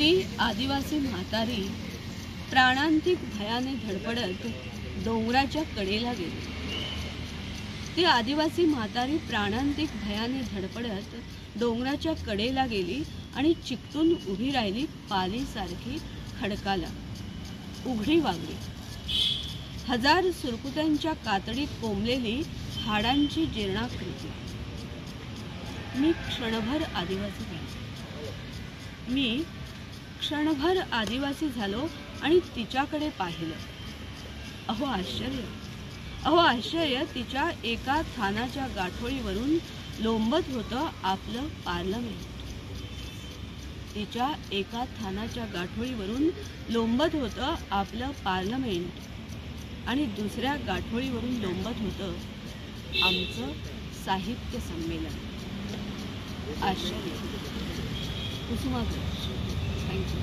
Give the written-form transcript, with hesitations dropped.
ती आदिवासी म्हातारी प्राणांतिक भयाने धडपडत डोंगराच्या कडेला गेली। ती आदिवासी म्हातारी प्राणांतिक भयाने धडपडत डोंगराच्या कडेला गेली आणि चिकटून उभी राहिली पालीसारखी खडकाला, उघडी वागली। हजार सुरकुत्यांच्या कातडीत कोंबलेली हाडांची जीर्णाकृती। मी क्षणभर आदिवासी झालो आणि तिच्याकडे पाहिलं। अहो आश्चर्य, तिच्या एका थानाच्या गाठोडीवरून लोंबत होतं आपलं पार्लमेंट। तिच्या एका थानाच्या गाठोडीवरून लोंबत होतं आपलं पार्लमेंट आणि दुसऱ्या गाठोडीवरून लोंबत होतं आमचं साहित्य संमेलन। आश्चर्य। कुसुमाग्रज। थँक्यू।